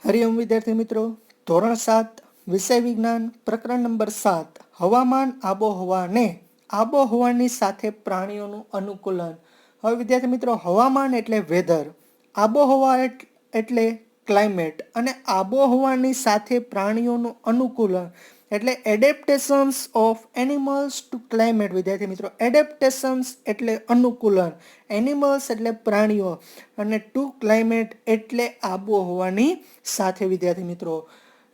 હરિઓમ વિદ્યાર્થી મિત્રો, ધોરણ 7 વિષય વિજ્ઞાન પ્રકરણ નંબર 7 હવામાન આબોહવા ને આબોહવાની સાથે પ્રાણીઓનું અનુકૂલન. હવે વિદ્યાર્થી મિત્રો, હવામાન એટલે વેધર, આબોહવા એટલે ક્લાઇમેટ અને આબોહવાની સાથે પ્રાણીઓનું અનુકૂલન એટલે એડેપ્ટેશન્સ ઓફ એનિમલ્સ ટુ ક્લાઇમેટ. વિદ્યાર્થી મિત્રો, એડેપ્ટેશન્સ એટલે અનુકૂલન, એનિમલ્સ એટલે પ્રાણીઓ અને ટુ ક્લાઇમેટ એટલે આબોહવાની સાથે. વિદ્યાર્થી મિત્રો,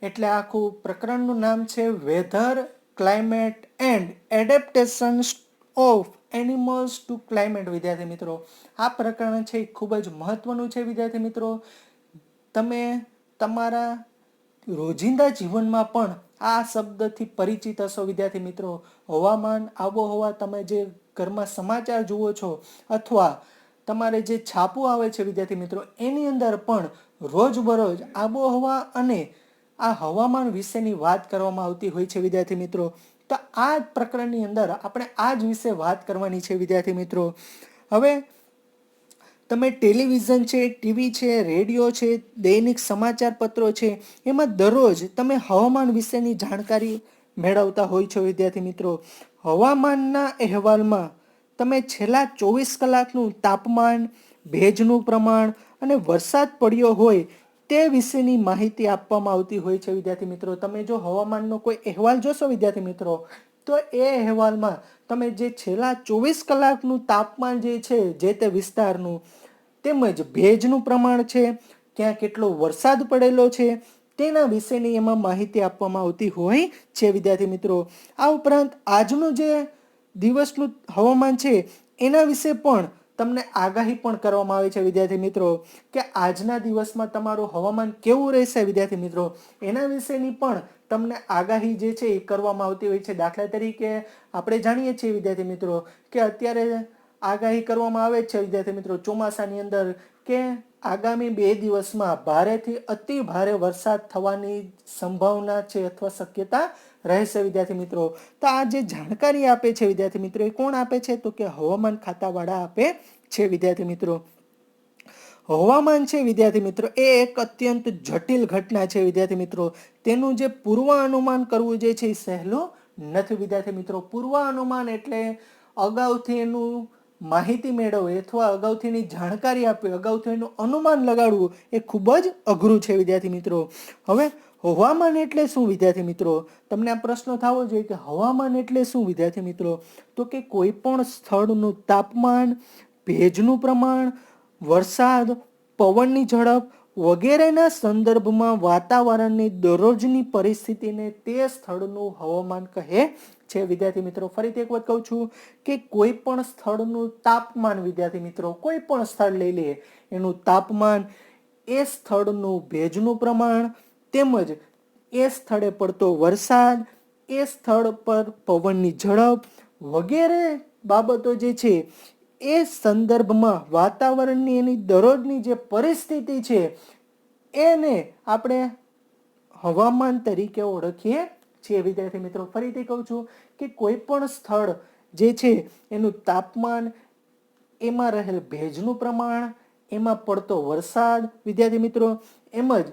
એટલે આખું પ્રકરણનું નામ છે weather, climate and adaptations of animals to climate. વિદ્યાર્થી મિત્રો, આ પ્રકરણ છે એ ખૂબ જ મહત્વનું છે. વિદ્યાર્થી મિત્રો, તમે તમારા રોજિંદા જીવનમાં પણ આ શબ્દથી પરિચિત હશો. વિદ્યાર્થી મિત્રો, હવામાન આબોહવા તમે જે ઘરમાં સમાચાર જુઓ છો અથવા તમારે જે છાપું આવે છે વિદ્યાર્થી મિત્રો, એની અંદર પણ રોજબરોજ આબોહવા અને આ હવામાન વિશેની વાત કરવામાં આવતી હોય છે. વિદ્યાર્થી મિત્રો, તો આ પ્રકરણની અંદર આપણે આ જ વિશે વાત કરવાની છે. વિદ્યાર્થી મિત્રો, હવે તમે ટેલિવિઝન છે, ટીવી છે, રેડિયો છે, દૈનિક સમાચાર પત્રો છે, એમાં દરરોજ તમે હવામાન વિશેની જાણકારી મેળવતા હોય છો. વિદ્યાર્થી મિત્રો, હવામાનના અહેવાલમાં તમે છેલ્લા 24 કલાકનું તાપમાન, ભેજનું પ્રમાણ અને વરસાદ પડ્યો હોય તે વિશેની માહિતી આપવામાં આવતી હોય છે. વિદ્યાર્થી મિત્રો, તમે જો હવામાનનો કોઈ અહેવાલ જોશો વિદ્યાર્થી મિત્રો, તો એ અહેવાલમાં તમે જે છેલ્લા 24 કલાકનું તાપમાન જે છે જે તે વિસ્તારનું, તેમજ ભેજનું પ્રમાણ છે, ક્યાં કેટલો વરસાદ પડેલો છે, તેના વિશેની એમાં માહિતી આપવામાં આવતી હોય છે. વિદ્યાર્થી મિત્રો, આ ઉપરાંત આજનું જે દિવસનું હવામાન છે એના વિશે પણ તમને આગાહી પણ કરવામાં આવે છે. વિદ્યાર્થી મિત્રો, કે આજના દિવસમાં તમારું હવામાન કેવું રહેશે. વિદ્યાર્થી મિત્રો, એના વિશેની પણ તમને આગાહી જે છે એ કરવામાં આવતી હોય છે. દાખલા તરીકે આપણે જાણીએ છીએ વિદ્યાર્થી મિત્રો કે અત્યારે આગાહી કરવામાં આવે છે વિદ્યાર્થી મિત્રો ચોમાસાની અંદર કે આગામી 2 દિવસમાં ભારેથી અતિ ભારે વરસાદ થવાની સંભાવના છે અથવા શક્યતા રહેશે. વિદ્યાર્થી મિત્રો, તો આ જે જાણકારી આપે છે વિદ્યાર્થી મિત્રો, એ કોણ આપે છે? તો કે હવામાન ખાતાવાળા આપે છે. વિદ્યાર્થી મિત્રો, હવામાન છે વિદ્યાર્થી મિત્રો એ એક અત્યંત જટિલ ઘટના છે. વિદ્યાર્થી મિત્રો, તેનું જે પૂર્વાનુમાન કરવું જે છે એ સહેલું નથી. વિદ્યાર્થી મિત્રો, પૂર્વાનુમાન એટલે અગાઉથી એનું માહિતી મેળવવી અથવા અગાઉથી એની જાણકારી આપવી, અગાઉથી એનું અનુમાન લગાડવું એ ખૂબ જ અઘરું છે. વિદ્યાર્થી મિત્રો, હવે હવામાન એટલે શું? વિદ્યાર્થી મિત્રો, તમને આ પ્રશ્ન થવો જોઈએ કે હવામાન એટલે શું? વિદ્યાર્થી મિત્રો, તો કે કોઈ પણ સ્થળનું તાપમાન, ભેજનું પ્રમાણ, વરસાદ, પવનની ઝડપ વગેરેના સંદર્ભમાં વાતાવરણની દરરોજની પરિસ્થિતિને તે સ્થળનું હવામાન કહે છે. વિદ્યાર્થી મિત્રો, ફરીથી એક વાત કહું છું કે કોઈ પણ સ્થળનું તાપમાન, વિદ્યાર્થી મિત્રો, કોઈ પણ સ્થળ લઈ લઈએ, એનું તાપમાન, એ સ્થળનું ભેજનું પ્રમાણ, તેમજ એ સ્થળે પડતો વરસાદ, એ સ્થળ પર પવનની ઝડપ વગેરે બાબતો જે છે એ સંદર્ભમાં વાતાવરણની એની દરરોજની જે પરિસ્થિતિ છે એને આપણે હવામાન તરીકે ઓળખીએ છીએ. વિદ્યાર્થી મિત્રો, ફરીથી કહું છું કે કોઈ પણ સ્થળ જે છે એનું તાપમાન, એમાં રહેલ ભેજનું પ્રમાણ, એમાં પડતો વરસાદ વિદ્યાર્થી મિત્રો, એમજ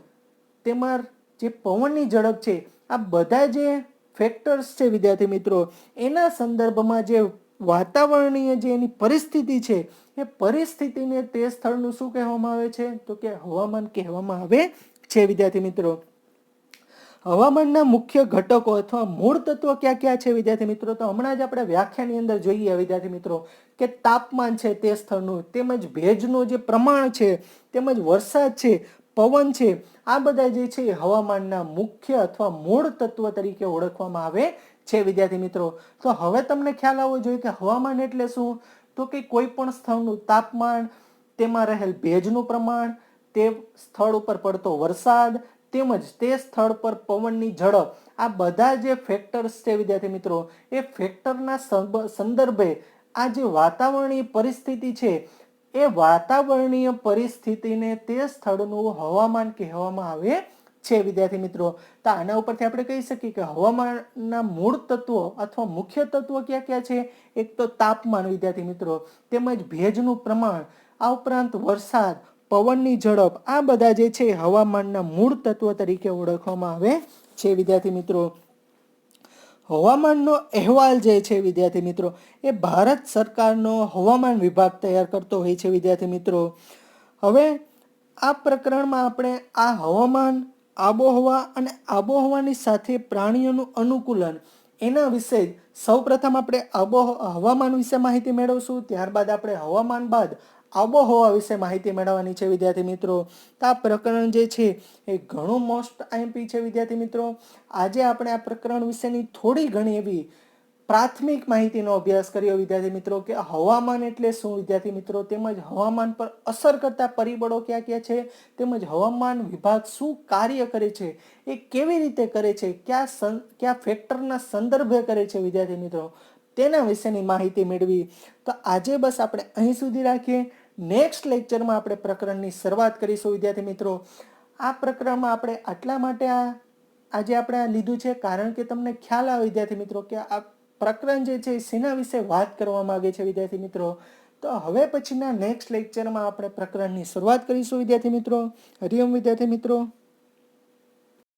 તેમાં જે પવનની ઝડપ છે, આ બધા જે ફેક્ટર્સ છે વિદ્યાર્થી મિત્રો, એના સંદર્ભમાં જે વાતાવરણીય જે એની પરિસ્થિતિ છે એ પરિસ્થિતિને તે સ્થળનું શું કહેવામાં આવે છે? તો કે હવામાન કહેવામાં આવે છે. વિદ્યાર્થી મિત્રો, હવામાનના મુખ્ય ઘટકો અથવા મૂળ તત્વો ક્યાં ક્યાં છે? વિદ્યાર્થી મિત્રો, તો હમણાં જ આપણે વ્યાખ્યાની અંદર જોઈએ વિદ્યાર્થી મિત્રો કે તાપમાન છે તે સ્થળનું, તેમજ ભેજનું જે પ્રમાણ છે, તેમજ વરસાદ છે, પવન છે, આ બધા જે છે હવામાનના મુખ્ય અથવા મૂળ તત્વ તરીકે ઓળખવામાં આવે છે. વિદ્યાર્થી મિત્રો, તો હવે તમને ખ્યાલ આવવો જોઈએ કે હવામાન એટલે શું? તો કે કોઈ પણ સ્થળનું તાપમાન, તેમાં રહેલ ભેજનું પ્રમાણ, તે સ્થળ ઉપર પડતો વરસાદ, તેમજ તે સ્થળ પર પવનની ઝડપ, આ બધા જે ફેક્ટર્સ છે વિદ્યાર્થી મિત્રો, એ ફેક્ટરના સંદર્ભે આ જે વાતાવરણીય પરિસ્થિતિ છે એ વાતાવરણીય પરિસ્થિતિને તે સ્થળનું હવામાન કહેવામાં આવે છે. વિદ્યાર્થી મિત્રો, તો આના ઉપરથી આપણે કહી શકીએ કે હવામાનના મૂળ તત્વો અથવા મુખ્ય તત્વો ક્યાં ક્યાં છે? એક તો તાપમાન વિદ્યાર્થી મિત્રો, તેમજ ભેજનું પ્રમાણ, આ ઉપરાંત વરસાદ, પવનની ઝડપ, આ બધા જે છે હવામાનના મૂળ તત્વો તરીકે ઓળખવામાં આવે છે વિદ્યાર્થી મિત્રો. હવામાનનો અહેવાલ જે છે વિદ્યાર્થી મિત્રો એ ભારત સરકારનો હવામાન વિભાગ તૈયાર કરતો હોય છે વિદ્યાર્થી મિત્રો. હવે આ પ્રકરણમાં આપણે આ હવામાન, આબોહવા અને આબોહવાની સાથે પ્રાણીઓનું અનુકૂલન એના વિશે સૌપ્રથમ આપણે હવામાન વિશે માહિતી મેળવશું. ત્યારબાદ આપણે હવામાન બાદ આબોહવા વિશે માહિતી મેળવવાની છે વિદ્યાર્થી મિત્રો. તો આ પ્રકરણ જે છે એ ઘણું મોસ્ટ આઈએમપી છે વિદ્યાર્થી મિત્રો. આજે આપણે આ પ્રકરણ વિશેની થોડી ઘણી એવી પ્રાથમિક માહિતીનો અભ્યાસ કર્યો વિદ્યાર્થી મિત્રો કે હવામાન એટલે શું વિદ્યાર્થી મિત્રો, તેમજ હવામાન પર અસર કરતા પરિબળો કયા કયા છે, તેમજ હવામાન વિભાગ શું કાર્ય કરે છે, એ કેવી રીતે કરે છે, કયા ફેક્ટરના સંદર્ભે કરે છે વિદ્યાર્થી મિત્રો, તેના વિશેની માહિતી મેળવી. તો આજે બસ આપણે અહીં સુધી રાખીએ. નેક્સ્ટ લેક્ચરમાં આપણે પ્રકરણની શરૂઆત કરીશું વિદ્યાર્થી મિત્રો. આ પ્રકરણમાં આપણે આટલા માટે આજે આપણે આ લીધું છે કારણ કે તમને ખ્યાલ આવે વિદ્યાર્થી મિત્રો કે આ પ્રકરણ જે છે શેના વિશે વાત કરવા માંગે છે વિદ્યાર્થી મિત્રો. તો હવે પછીના નેક્સ્ટ લેક્ચરમાં આપણે પ્રકરણની શરૂઆત કરીશું વિદ્યાર્થી મિત્રો. હરિઓમ વિદ્યાર્થી મિત્રો.